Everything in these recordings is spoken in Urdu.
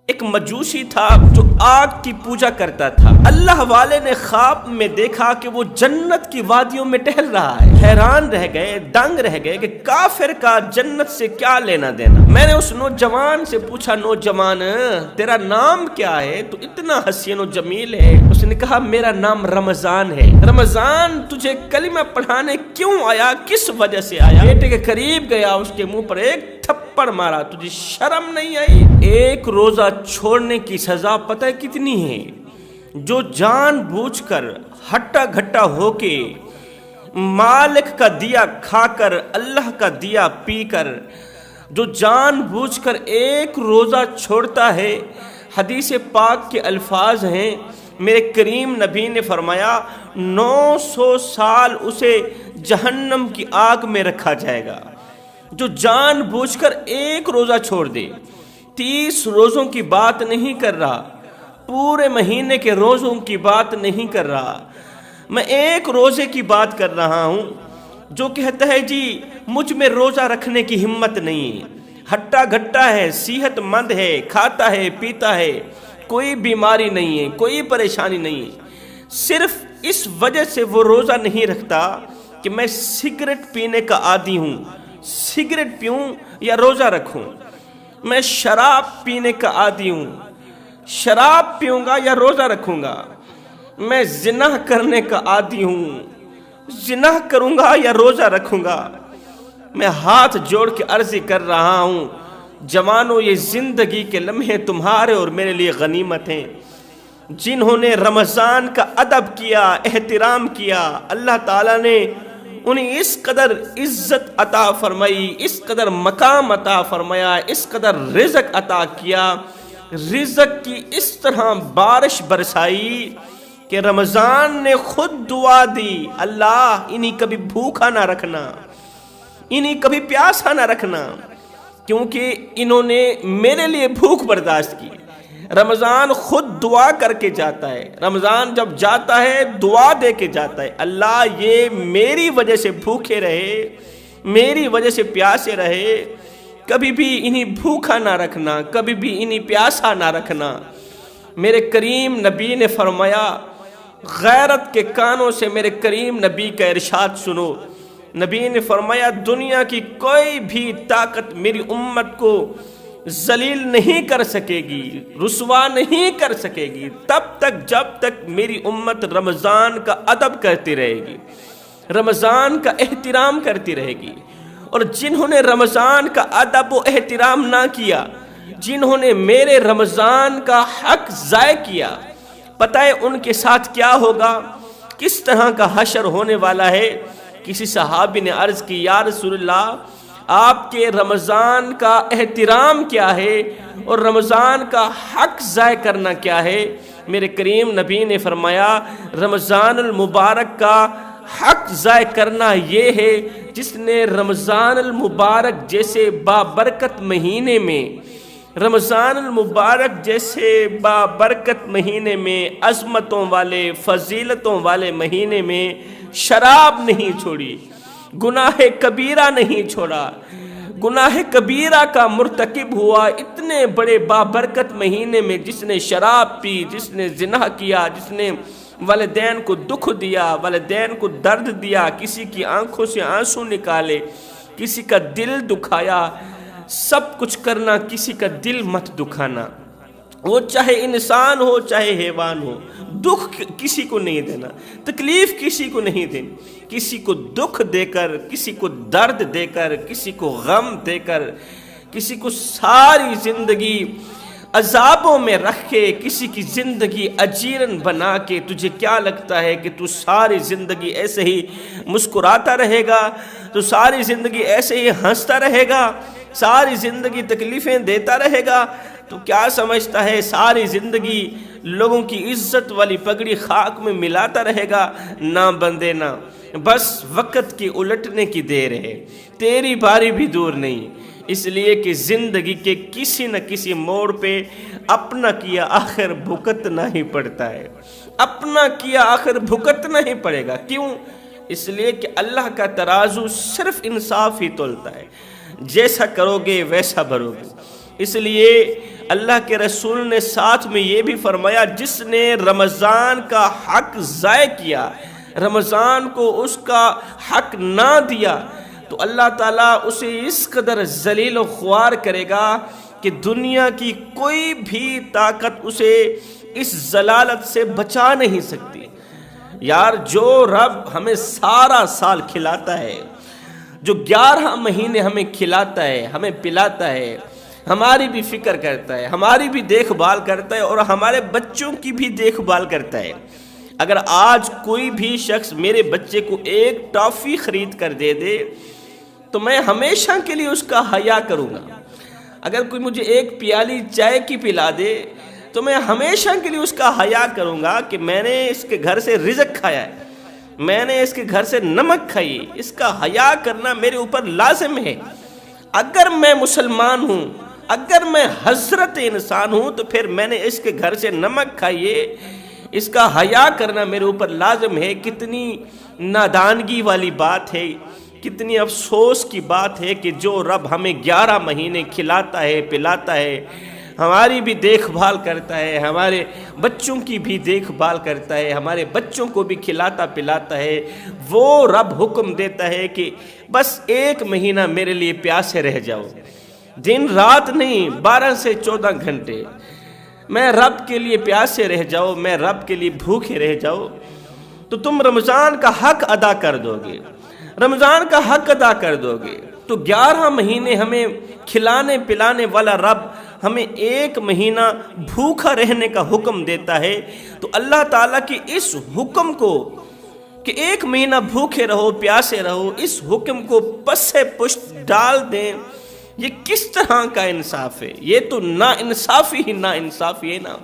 ایک مجوسی تھا جو آگ کی پوجا کرتا تھا۔ اللہ والے نے خواب میں دیکھا کہ وہ جنت کی وادیوں میں ٹہل رہا ہے۔ حیران رہ گئے، دنگ رہ گئے کہ کافر کا جنت سے کیا لینا دینا۔ میں نے اس نوجوان سے پوچھا، نوجوان تیرا نام کیا ہے؟ تو اتنا حسین و جمیل ہے۔ اس نے کہا میرا نام رمضان ہے۔ رمضان تجھے کلمہ پڑھانے کیوں آیا؟ کس وجہ سے آیا؟ بیٹے کے قریب گیا، اس کے منہ پر ایک تھپڑ مارا۔ تجھے شرم نہیں آئی؟ ایک روزہ چھوڑنے کی سزا پتہ کتنی ہے؟ جو جان بوجھ کر ہٹا گھٹا ہو کے مالک کا دیا کھا کر، اللہ کا دیا پی کر، جو جان بوجھ کر ایک روزہ چھوڑتا ہے، حدیث پاک کے الفاظ ہیں، میرے کریم نبی نے فرمایا 900 سال اسے جہنم کی آگ میں رکھا جائے گا۔ جو جان بوجھ کر ایک روزہ چھوڑ دے، 30 روزوں کی بات نہیں کر رہا، پورے مہینے کے روزوں کی بات نہیں کر رہا، میں ایک روزے کی بات کر رہا ہوں۔ جو کہتا ہے جی مجھ میں روزہ رکھنے کی ہمت نہیں ہے، ہٹا گھٹا ہے، صحت مند ہے، کھاتا ہے پیتا ہے، کوئی بیماری نہیں ہے، کوئی پریشانی نہیں ہے، صرف اس وجہ سے وہ روزہ نہیں رکھتا کہ میں سگریٹ پینے کا عادی ہوں، سگریٹ پیوں یا روزہ رکھوں، میں شراب پینے کا عادی ہوں، شراب پیوں گا یا روزہ رکھوں گا، میں زنا کرنے کا عادی ہوں، زنا کروں گا یا روزہ رکھوں گا۔ میں ہاتھ جوڑ کے عرض کر رہا ہوں، جوانوں یہ زندگی کے لمحے تمہارے اور میرے لیے غنیمت ہیں۔ جنہوں نے رمضان کا ادب کیا، احترام کیا، اللہ تعالیٰ نے انہیں اس قدر عزت عطا فرمائی، اس قدر مقام عطا فرمایا، اس قدر رزق عطا کیا، رزق کی اس طرح بارش برسائی کہ رمضان نے خود دعا دی، اللہ انہیں کبھی بھوکا نہ رکھنا، انہیں کبھی پیاسا نہ رکھنا، کیونکہ انہوں نے میرے لیے بھوک برداشت کی۔ رمضان خود دعا کر کے جاتا ہے، رمضان جب جاتا ہے دعا دے کے جاتا ہے، اللہ یہ میری وجہ سے بھوکے رہے، میری وجہ سے پیاسے رہے، کبھی بھی انہیں بھوکا نہ رکھنا، کبھی بھی انہیں پیاسا نہ رکھنا۔ میرے کریم نبی نے فرمایا، غیرت کے کانوں سے میرے کریم نبی کا ارشاد سنو۔ نبی نے فرمایا دنیا کی کوئی بھی طاقت میری امت کو ذلیل نہیں کر سکے گی، رسوا نہیں کر سکے گی، تب تک جب تک میری امت رمضان کا ادب کرتی رہے گی، رمضان کا احترام کرتی رہے گی۔ اور جنہوں نے رمضان کا ادب و احترام نہ کیا، جنہوں نے میرے رمضان کا حق ضائع کیا، پتہ ہے ان کے ساتھ کیا ہوگا، کس طرح کا حشر ہونے والا ہے۔ کسی صحابی نے عرض کی، یا رسول اللہ آپ کے رمضان کا احترام کیا ہے اور رمضان کا حق ضائع کرنا کیا ہے؟ میرے کریم نبی نے فرمایا رمضان المبارک کا حق ضائع کرنا یہ ہے جس نے رمضان المبارک جیسے بابرکت مہینے میں، رمضان المبارک جیسے بابرکت مہینے میں، عظمتوں والے فضیلتوں والے مہینے میں شراب نہیں چھوڑی، گناہ کبیرہ نہیں چھوڑا، گناہ کبیرہ کا مرتکب ہوا اتنے بڑے بابرکت مہینے میں، جس نے شراب پی، جس نے زنا کیا، جس نے والدین کو دکھ دیا، والدین کو درد دیا، کسی کی آنکھوں سے آنسو نکالے، کسی کا دل دکھایا، سب کچھ کرنا، کسی کا دل مت دکھانا، وہ چاہے انسان ہو چاہے حیوان ہو، دکھ کسی کو نہیں دینا، تکلیف کسی کو نہیں دینی، کسی کو دکھ دے کر، کسی کو درد دے کر، کسی کو غم دے کر، کسی کو ساری زندگی عذابوں میں رکھ کے، کسی کی زندگی اجیرن بنا کے، تجھے کیا لگتا ہے کہ تو ساری زندگی ایسے ہی مسکراتا رہے گا، تو ساری زندگی ایسے ہی ہنستا رہے گا، ساری زندگی تکلیفیں دیتا رہے گا؟ تو کیا سمجھتا ہے ساری زندگی لوگوں کی عزت والی پگڑی خاک میں ملاتا رہے گا؟ نہ بندے نہ، بس وقت کی الٹنے کی دیر ہے، تیری باری بھی دور نہیں، اس لیے کہ زندگی کے کسی نہ کسی موڑ پہ اپنا کیا آخر بھگتنا ہی پڑتا ہے، اپنا کیا آخر بھگتنا ہی پڑے گا۔ کیوں؟ اس لیے کہ اللہ کا ترازو صرف انصاف ہی تولتا ہے، جیسا کرو گے ویسا بھرو گے۔ اس لیے اللہ کے رسول نے ساتھ میں یہ بھی فرمایا جس نے رمضان کا حق ضائع کیا، رمضان کو اس کا حق نہ دیا، تو اللہ تعالیٰ اسے اس قدر ذلیل و خوار کرے گا کہ دنیا کی کوئی بھی طاقت اسے اس ضلالت سے بچا نہیں سکتی۔ یار جو رب ہمیں سارا سال کھلاتا ہے، جو 11 مہینے ہمیں کھلاتا ہے، ہمیں پلاتا ہے، ہماری بھی فکر کرتا ہے، ہماری بھی دیکھ بھال کرتا ہے اور ہمارے بچوں کی بھی دیکھ بھال کرتا ہے، اگر آج کوئی بھی شخص میرے بچے کو ایک ٹافی خرید کر دے دے تو میں ہمیشہ کے لیے اس کا حیا کروں گا۔ اگر کوئی مجھے ایک پیالی چائے کی پلا دے تو میں ہمیشہ کے لیے اس کا حیا کروں گا کہ میں نے اس کے گھر سے رزق کھایا ہے، میں نے اس کے گھر سے نمک کھائی، اس کا حیا کرنا میرے اوپر لازم ہے۔ اگر میں مسلمان ہوں، اگر میں حضرت انسان ہوں تو پھر میں نے اس کے گھر سے نمک کھائیے، اس کا حیا کرنا میرے اوپر لازم ہے۔ کتنی نادانگی والی بات ہے، کتنی افسوس کی بات ہے کہ جو رب ہمیں 11 مہینے کھلاتا ہے، پلاتا ہے، ہماری بھی دیکھ بھال کرتا ہے، ہمارے بچوں کی بھی دیکھ بھال کرتا ہے، ہمارے بچوں کو بھی کھلاتا پلاتا ہے، وہ رب حکم دیتا ہے کہ بس 1 مہینہ میرے لیے پیاسے رہ جاؤ، دن رات نہیں، 12 سے 14 گھنٹے میں رب کے لیے پیاسے رہ جاؤ، میں رب کے لیے بھوکے رہ جاؤ، تو تم رمضان کا حق ادا کر دو گے، رمضان کا حق ادا کر دو گے۔ تو 11 مہینے ہمیں کھلانے پلانے والا رب ہمیں 1 مہینہ بھوکا رہنے کا حکم دیتا ہے، تو اللہ تعالیٰ کی اس حکم کو کہ 1 مہینہ بھوکے رہو، پیاسے رہو، اس حکم کو پس پشت ڈال دیں، یہ کس طرح کا انصاف ہے؟ یہ تو نا انصافی ہی نا انصافی ہے نا۔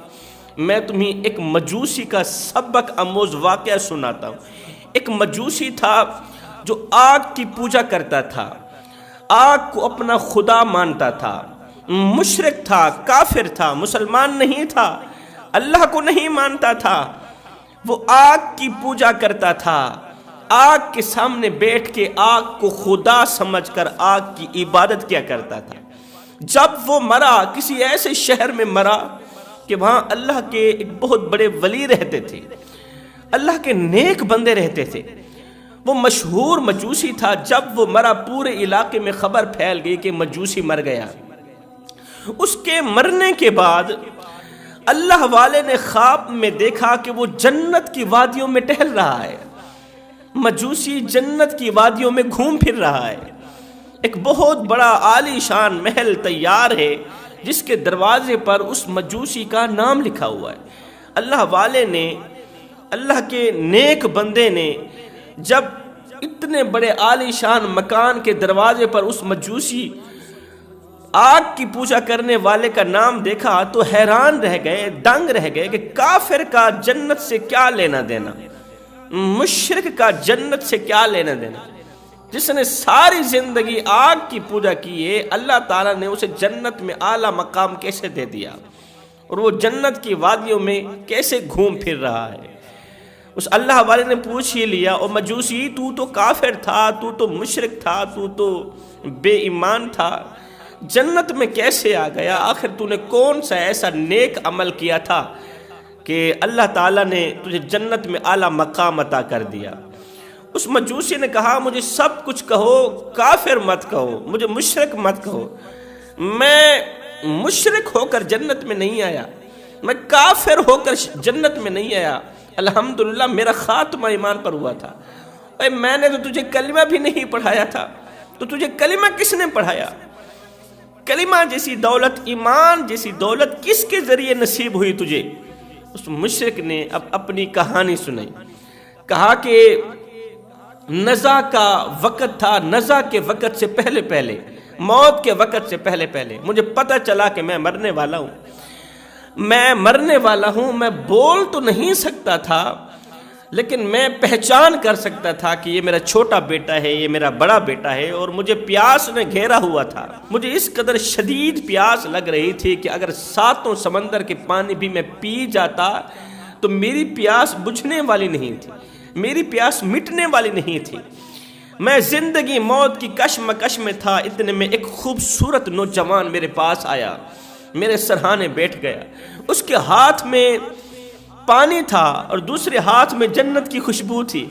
میں تمہیں ایک مجوسی کا سبق آموز واقعہ سناتا ہوں۔ ایک مجوسی تھا جو آگ کی پوجا کرتا تھا، آگ کو اپنا خدا مانتا تھا، مشرک تھا، کافر تھا، مسلمان نہیں تھا، اللہ کو نہیں مانتا تھا، وہ آگ کی پوجا کرتا تھا، آگ کے سامنے بیٹھ کے آگ کو خدا سمجھ کر آگ کی عبادت کیا کرتا تھا۔ جب وہ مرا، کسی ایسے شہر میں مرا کہ وہاں اللہ کے ایک بہت بڑے ولی رہتے تھے، اللہ کے نیک بندے رہتے تھے، وہ مشہور مجوسی تھا۔ جب وہ مرا پورے علاقے میں خبر پھیل گئی کہ مجوسی مر گیا۔ اس کے مرنے کے بعد اللہ والے نے خواب میں دیکھا کہ وہ جنت کی وادیوں میں ٹہل رہا ہے، مجوسی جنت کی وادیوں میں گھوم پھر رہا ہے۔ ایک بہت بڑا عالی شان محل تیار ہے جس کے دروازے پر اس مجوسی کا نام لکھا ہوا ہے۔ اللہ والے نے، اللہ کے نیک بندے نے جب اتنے بڑے عالی شان مکان کے دروازے پر اس مجوسی آگ کی پوجا کرنے والے کا نام دیکھا تو حیران رہ گئے، دنگ رہ گئے کہ کافر کا جنت سے کیا لینا دینا، مشرک کا جنت سے کیا لینا دینا، جس نے ساری زندگی آگ کی پوجا کی ہے، اللہ تعالیٰ نے اسے جنت میں اعلیٰ مقام کیسے دے دیا، اور وہ جنت کی وادیوں میں کیسے گھوم پھر رہا ہے۔ اس اللہ والے نے پوچھ ہی لیا، او مجوسی تو تو کافر تھا، تو تو مشرک تھا، تو تو بے ایمان تھا، جنت میں کیسے آ گیا؟ آخر تو نے کون سا ایسا نیک عمل کیا تھا کہ اللہ تعالیٰ نے تجھے جنت میں اعلیٰ مقام عطا کر دیا؟ اس مجوسی نے کہا مجھے سب کچھ کہو، کافر مت کہو، مجھے مشرک مت کہو، میں مشرک ہو کر جنت میں نہیں آیا، میں کافر ہو کر جنت میں نہیں آیا، الحمدللہ میرا خاتمہ ایمان پر ہوا تھا۔ اے میں نے تو تجھے کلمہ بھی نہیں پڑھایا تھا، تو تجھے کلمہ کس نے پڑھایا؟ کلمہ جیسی دولت، ایمان جیسی دولت کس کے ذریعے نصیب ہوئی تجھے؟ اس مشرک نے اب اپنی کہانی سنائی، کہا کہ نزا کا وقت تھا، نزا کے وقت سے پہلے پہلے، موت کے وقت سے پہلے پہلے مجھے پتہ چلا کہ میں مرنے والا ہوں، میں مرنے والا ہوں، میں بول تو نہیں سکتا تھا لیکن میں پہچان کر سکتا تھا کہ یہ میرا چھوٹا بیٹا ہے، یہ میرا بڑا بیٹا ہے، اور مجھے پیاس نے گھیرا ہوا تھا، مجھے اس قدر شدید پیاس لگ رہی تھی کہ اگر 7 سمندر کے پانی بھی میں پی جاتا تو میری پیاس بجھنے والی نہیں تھی، میری پیاس مٹنے والی نہیں تھی۔ میں زندگی موت کی کشمکش میں تھا، اتنے میں ایک خوبصورت نوجوان میرے پاس آیا، میرے سرہانے بیٹھ گیا۔ اس کے ہاتھ میں پانی تھا اور دوسرے ہاتھ میں جنت کی خوشبو تھی۔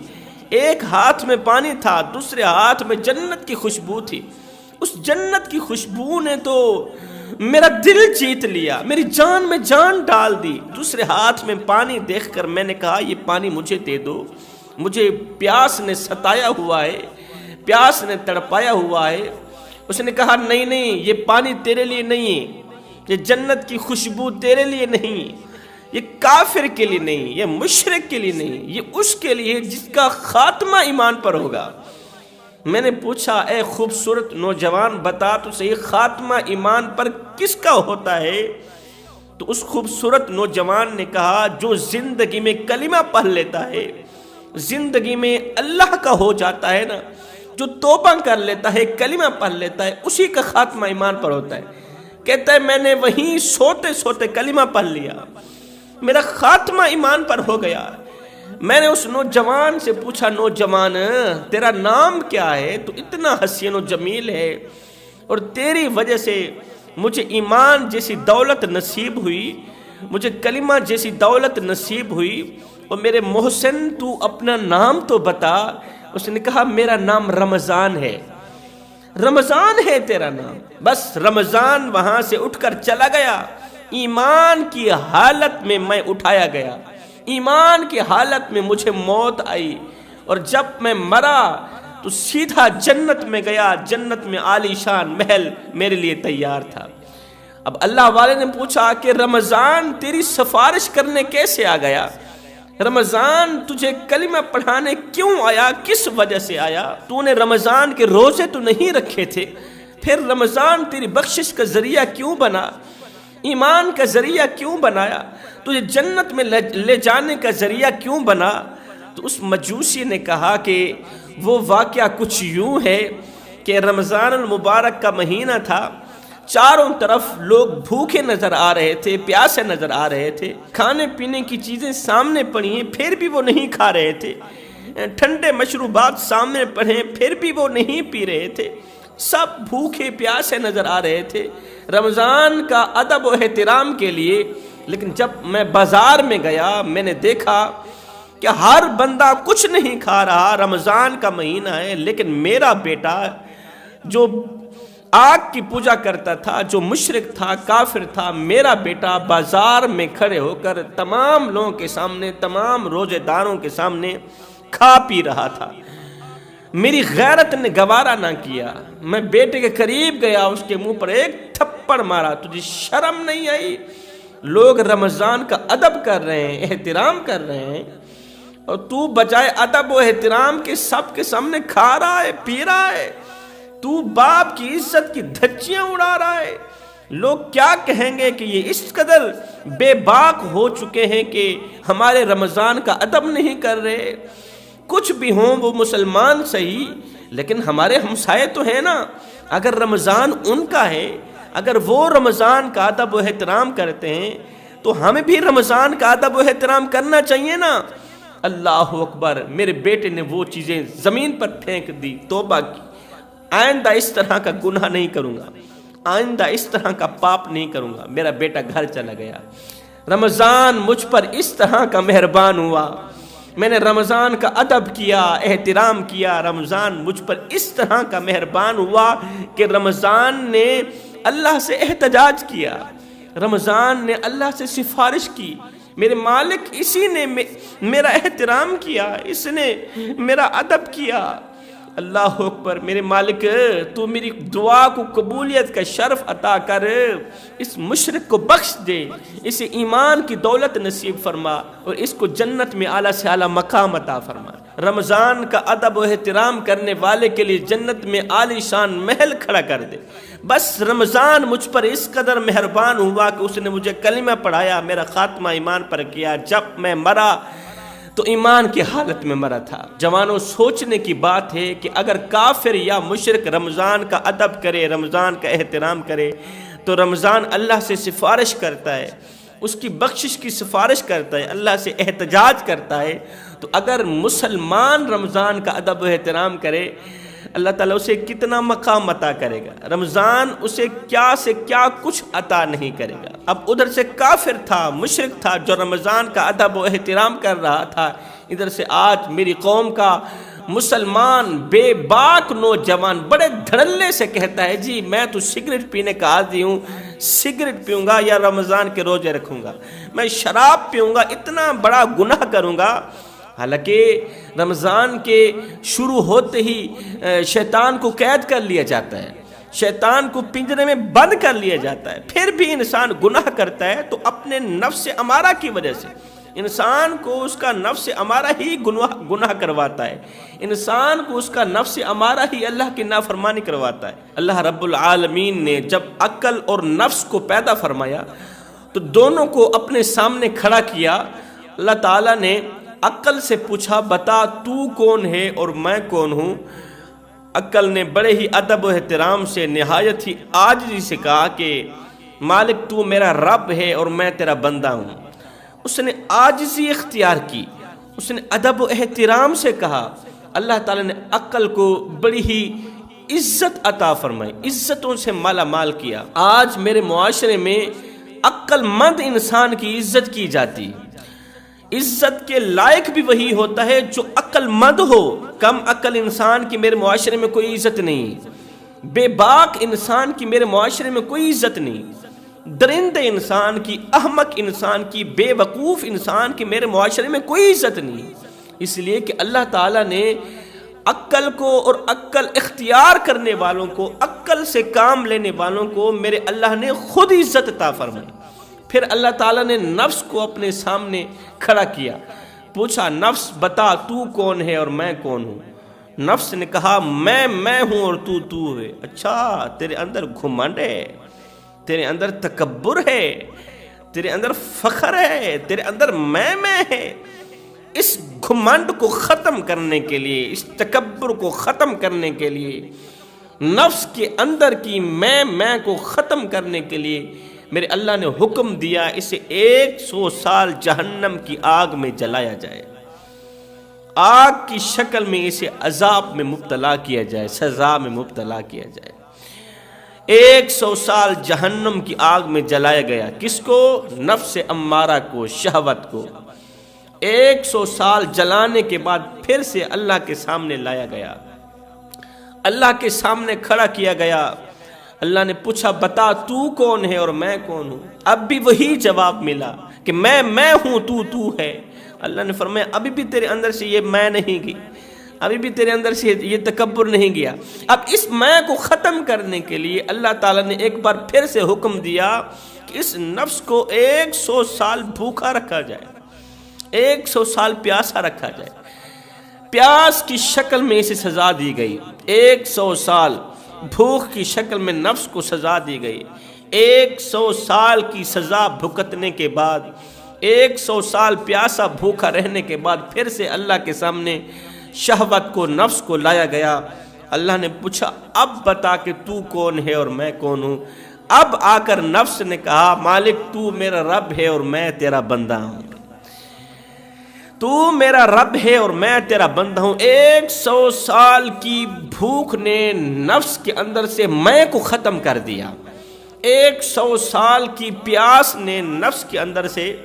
ایک ہاتھ میں پانی تھا، دوسرے ہاتھ میں جنت کی خوشبو تھی۔ اس جنت کی خوشبو نے تو میرا دل جیت لیا، میری جان میں جان ڈال دی۔ دوسرے ہاتھ میں پانی دیکھ کر میں نے کہا یہ پانی مجھے دے دو، مجھے پیاس نے ستایا ہوا ہے، پیاس نے تڑپایا ہوا ہے۔ اس نے کہا نہیں نہیں، یہ پانی تیرے لیے نہیں ہے، یہ جنت کی خوشبو تیرے لیے نہیں، یہ کافر کے لیے نہیں، یہ مشرک کے لیے نہیں، یہ اس کے لیے جس کا خاتمہ ایمان پر ہوگا۔ میں نے پوچھا اے خوبصورت نوجوان بتا تو صحیح خاتمہ ایمان پر کس کا ہوتا ہے؟ تو اس خوبصورت نوجوان نے کہا جو زندگی میں کلمہ پڑھ لیتا ہے، زندگی میں اللہ کا ہو جاتا ہے نا، جو توبہ کر لیتا ہے، کلمہ پڑھ لیتا ہے، اسی کا خاتمہ ایمان پر ہوتا ہے۔ کہتا ہے میں نے وہیں سوتے سوتے کلمہ پڑھ لیا، میرا خاتمہ ایمان پر ہو گیا۔ میں نے اس نوجوان سے پوچھا نوجوان تیرا نام کیا ہے؟ تو اتنا حسین و جمیل ہے اور تیری وجہ سے مجھے ایمان جیسی دولت نصیب ہوئی، مجھے کلمہ جیسی دولت نصیب ہوئی، اور میرے محسن تو اپنا نام تو بتا۔ اس نے کہا میرا نام رمضان ہے، رمضان ہے تیرا نام۔ بس رمضان وہاں سے اٹھ کر چلا گیا۔ ایمان کی حالت میں میں اٹھایا گیا، ایمان کی حالت میں مجھے موت آئی، اور جب میں مرا تو سیدھا جنت میں گیا۔ جنت میں عالی شان محل میرے لیے تیار تھا۔ اب اللہ والے نے پوچھا کہ رمضان تیری سفارش کرنے کیسے آ گیا؟ رمضان تجھے کلمہ پڑھانے کیوں آیا؟ کس وجہ سے آیا؟ تو نے رمضان کے روزے تو نہیں رکھے تھے، پھر رمضان تیری بخشش کا ذریعہ کیوں بنا؟ ایمان کا ذریعہ کیوں بنایا؟ تجھے جنت میں لے جانے کا ذریعہ کیوں بنا؟ تو اس مجوسی نے کہا کہ وہ واقعہ کچھ یوں ہے کہ رمضان المبارک کا مہینہ تھا، چاروں طرف لوگ بھوکے نظر آ رہے تھے، پیاسے نظر آ رہے تھے، کھانے پینے کی چیزیں سامنے پڑی ہیں پھر بھی وہ نہیں کھا رہے تھے، ٹھنڈے مشروبات سامنے پڑے پھر بھی وہ نہیں پی رہے تھے، سب بھوکے پیاسے نظر آ رہے تھے رمضان کا ادب و احترام کے لیے۔ لیکن جب میں بازار میں گیا میں نے دیکھا کہ ہر بندہ کچھ نہیں کھا رہا، رمضان کا مہینہ ہے، لیکن میرا بیٹا جو آگ کی پوجا کرتا تھا، جو مشرک تھا، کافر تھا، میرا بیٹا بازار میں کھڑے ہو کر تمام لوگوں کے سامنے، تمام روزے داروں کے سامنے کھا پی رہا تھا۔ میری غیرت نے گوارا نہ کیا، میں بیٹے کے قریب گیا، اس کے منہ پر ایک تھپڑ مارا۔ تجھے شرم نہیں آئی؟ لوگ رمضان کا ادب کر رہے ہیں، احترام کر رہے ہیں، اور تو بجائے ادب و احترام کے سب کے سامنے کھا رہا ہے، پی رہا ہے، تو باپ کی عزت کی دھجیاں اڑا رہا ہے۔ لوگ کیا کہیں گے کہ یہ اس قدر بے باک ہو چکے ہیں کہ ہمارے رمضان کا ادب نہیں کر رہے۔ کچھ بھی ہوں وہ مسلمان صحیح، لیکن ہمارے ہمسائے تو ہیں نا، اگر رمضان ان کا ہے، اگر وہ رمضان کا ادب و احترام کرتے ہیں تو ہمیں بھی رمضان کا ادب و احترام کرنا چاہیے نا۔ اللہ اکبر، میرے بیٹے نے وہ چیزیں زمین پر پھینک دی، توبہ کی، آئندہ اس طرح کا گناہ نہیں کروں گا، آئندہ اس طرح کا پاپ نہیں کروں گا۔ میرا بیٹا گھر چلا گیا۔ رمضان مجھ پر اس طرح کا مہربان ہوا، میں نے رمضان کا ادب کیا، احترام کیا، رمضان مجھ پر اس طرح کا مہربان ہوا کہ رمضان نے اللہ سے احتجاج کیا، رمضان نے اللہ سے سفارش کی۔ میرے مالک اسی نے میرا احترام کیا، اس نے میرا ادب کیا۔ اللہ اکبر، میرے مالک تو میری دعا کو قبولیت کا شرف عطا کر، اس مشرک کو بخش دے، اسے ایمان کی دولت نصیب فرما، اور اس کو جنت میں اعلیٰ سے اعلیٰ مقام عطا فرما۔ رمضان کا ادب و احترام کرنے والے کے لیے جنت میں عالی شان محل کھڑا کر دے۔ بس رمضان مجھ پر اس قدر مہربان ہوا کہ اس نے مجھے کلمہ پڑھایا، میرا خاتمہ ایمان پر کیا۔ جب میں مرا تو ایمان کی حالت میں مرا تھا۔ جوانوں، سوچنے کی بات ہے کہ اگر کافر یا مشرک رمضان کا ادب کرے، رمضان کا احترام کرے، تو رمضان اللہ سے سفارش کرتا ہے، اس کی بخشش کی سفارش کرتا ہے، اللہ سے احتجاج کرتا ہے۔ تو اگر مسلمان رمضان کا ادب و احترام کرے، اللہ تعالیٰ اسے کتنا مقام عطا کرے گا۔ رمضان اسے کیا سے کیا کچھ عطا نہیں کرے گا۔ اب ادھر سے کافر تھا، مشرک تھا جو رمضان کا ادب و احترام کر رہا تھا، ادھر سے آج میری قوم کا مسلمان بے باک نوجوان بڑے دھڑلے سے کہتا ہے جی میں تو سگریٹ پینے کا عادی ہوں، سگریٹ پیوں گا یا رمضان کے روزے رکھوں گا، میں شراب پیوں گا، اتنا بڑا گناہ کروں گا۔ حالانکہ رمضان کے شروع ہوتے ہی شیطان کو قید کر لیا جاتا ہے، شیطان کو پنجرے میں بند کر لیا جاتا ہے، پھر بھی انسان گناہ کرتا ہے تو اپنے نفس امارہ کی وجہ سے انسان کو اس کا نفس امارہ ہی گناہ کرواتا ہے، انسان کو اس کا نفس امارہ ہی اللہ کی نافرمانی کرواتا ہے۔ اللہ رب العالمین نے جب عقل اور نفس کو پیدا فرمایا تو دونوں کو اپنے سامنے کھڑا کیا۔ اللہ تعالیٰ نے عقل سے پوچھا بتا تو کون ہے اور میں کون ہوں؟ عقل نے بڑے ہی ادب و احترام سے نہایت ہی عاجزی سے کہا کہ مالک تو میرا رب ہے اور میں تیرا بندہ ہوں۔ اس نے عاجزی اختیار کی، اس نے ادب و احترام سے کہا۔ اللہ تعالیٰ نے عقل کو بڑی ہی عزت عطا فرمائی، عزتوں سے مالا مال کیا۔ آج میرے معاشرے میں عقل مند انسان کی عزت کی جاتی، عزت کے لائق بھی وہی ہوتا ہے جو عقل مند ہو۔ کم عقل انسان کی میرے معاشرے میں کوئی عزت نہیں، بے باک انسان کی میرے معاشرے میں کوئی عزت نہیں، درندے انسان کی، احمق انسان کی، بے وقوف انسان کی میرے معاشرے میں کوئی عزت نہیں، اس لیے کہ اللہ تعالیٰ نے عقل کو اور عقل اختیار کرنے والوں کو، عقل سے کام لینے والوں کو میرے اللہ نے خود عزت عطا فرمائی۔ پھر اللہ تعالیٰ نے نفس کو اپنے سامنے کھڑا کیا، پوچھا نفس بتا تو کون ہے اور میں کون ہوں؟ نفس نے کہا میں ہوں اور تو ہے۔ اچھا تیرے اندر گھمنڈ ہے، تیرے اندر تکبر ہے، تیرے اندر فخر ہے، تیرے اندر میں ہے۔ اس گھمنڈ کو ختم کرنے کے لیے، اس تکبر کو ختم کرنے کے لیے، نفس کے اندر کی میں کو ختم کرنے کے لیے میرے اللہ نے حکم دیا اسے 100 سال جہنم کی آگ میں جلایا جائے، آگ کی شکل میں اسے عذاب میں مبتلا کیا جائے، سزا میں مبتلا کیا جائے۔ 100 سال جہنم کی آگ میں جلایا گیا، کس کو؟ نفس امارہ کو، شہوت کو۔ 100 سال جلانے کے بعد پھر سے اللہ کے سامنے لایا گیا، اللہ کے سامنے کھڑا کیا گیا۔ اللہ نے پوچھا بتا تو کون ہے اور میں کون ہوں؟ اب بھی وہی جواب ملا کہ میں ہوں تو ہے۔ اللہ نے فرمایا ابھی بھی تیرے اندر سے یہ میں نہیں گئی، ابھی بھی تیرے اندر سے یہ تکبر نہیں گیا۔ اب اس میں کو ختم کرنے کے لیے اللہ تعالیٰ نے ایک بار پھر سے حکم دیا کہ اس نفس کو 100 سال بھوکا رکھا جائے، 100 سال پیاسا رکھا جائے، پیاس کی شکل میں اسے سزا دی گئی۔ 100 سال بھوک کی شکل میں نفس کو سزا دی گئی۔ 100 سال کی سزا بھگتنے کے بعد، 100 سال پیاسا بھوکا رہنے کے بعد پھر سے اللہ کے سامنے شہوت کو، نفس کو لایا گیا۔ اللہ نے پوچھا اب بتا کہ تو کون ہے اور میں کون ہوں؟ اب آ کر نفس نے کہا مالک تو میرا رب ہے اور میں تیرا بندہ ہوں، تو میرا رب ہے اور میں تیرا بندہ ہوں۔ 100 سال کی بھوک نے نفس کے اندر سے میں کو ختم کر دیا، 100 سال کی پیاس نے نفس کے اندر سے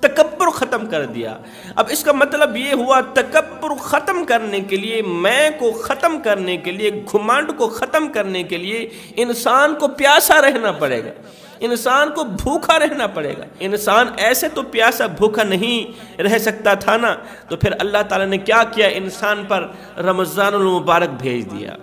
تکبر ختم کر دیا۔ اب اس کا مطلب یہ ہوا تکبر ختم کرنے کے لیے، میں کو ختم کرنے کے لیے، گھمنڈ کو ختم کرنے کے لیے انسان کو پیاسا رہنا پڑے گا، انسان کو بھوکا رہنا پڑے گا۔ انسان ایسے تو پیاسا بھوکا نہیں رہ سکتا تھا نا، تو پھر اللہ تعالیٰ نے کیا کیا؟ انسان پر رمضان المبارک بھیج دیا۔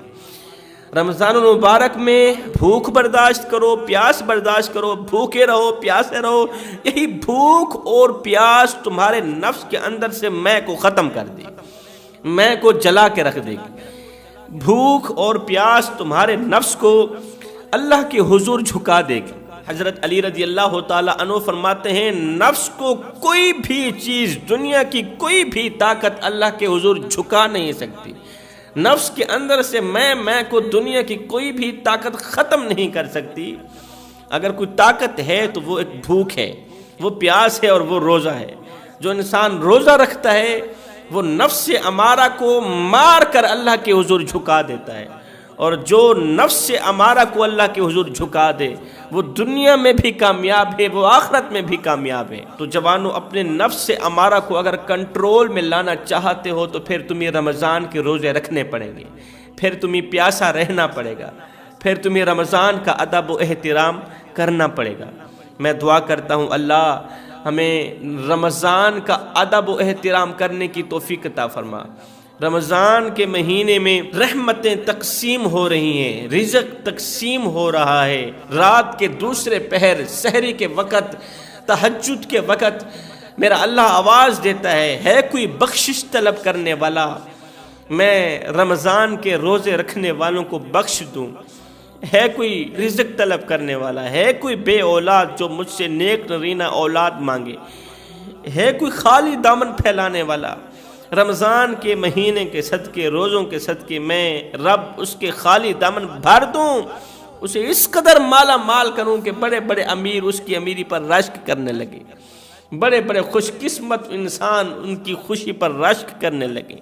رمضان المبارک میں بھوک برداشت کرو، پیاس برداشت کرو، بھوکے رہو، پیاسے رہو۔ یہی بھوک اور پیاس تمہارے نفس کے اندر سے میں کو ختم کر دے گی، میں کو جلا کے رکھ دے گی۔ بھوک اور پیاس تمہارے نفس کو اللہ کے حضور جھکا دے گی۔ حضرت علی رضی اللہ تعالیٰ عنہ فرماتے ہیں نفس کو کوئی بھی چیز، دنیا کی کوئی بھی طاقت اللہ کے حضور جھکا نہیں سکتی۔ نفس کے اندر سے میں کو دنیا کی کوئی بھی طاقت ختم نہیں کر سکتی۔ اگر کوئی طاقت ہے تو وہ ایک بھوک ہے، وہ پیاس ہے اور وہ روزہ ہے۔ جو انسان روزہ رکھتا ہے وہ نفس امارہ کو مار کر اللہ کے حضور جھکا دیتا ہے، اور جو نفس امارہ کو اللہ کے حضور جھکا دے وہ دنیا میں بھی کامیاب ہے، وہ آخرت میں بھی کامیاب ہے۔ تو جوانوں، اپنے نفس امارہ کو اگر کنٹرول میں لانا چاہتے ہو تو پھر تمہیں رمضان کے روزے رکھنے پڑیں گے، پھر تمہیں پیاسا رہنا پڑے گا، پھر تمہیں رمضان کا ادب و احترام کرنا پڑے گا۔ میں دعا کرتا ہوں اللہ ہمیں رمضان کا ادب و احترام کرنے کی توفیق عطا فرما۔ رمضان کے مہینے میں رحمتیں تقسیم ہو رہی ہیں، رزق تقسیم ہو رہا ہے، رات کے دوسرے پہر، سحری کے وقت، تہجد کے وقت میرا اللہ آواز دیتا ہے کوئی بخشش طلب کرنے والا؟ میں رمضان کے روزے رکھنے والوں کو بخش دوں۔ ہے کوئی رزق طلب کرنے والا؟ ہے کوئی بے اولاد جو مجھ سے نیک نرینہ اولاد مانگے؟ ہے کوئی خالی دامن پھیلانے والا؟ رمضان کے مہینے کے صدقے، روزوں کے صدقے میں رب اس کے خالی دامن بھر دوں، اسے اس قدر مالا مال کروں کہ بڑے بڑے امیر اس کی امیری پر رشک کرنے لگے، بڑے بڑے خوش قسمت انسان ان کی خوشی پر رشک کرنے لگے۔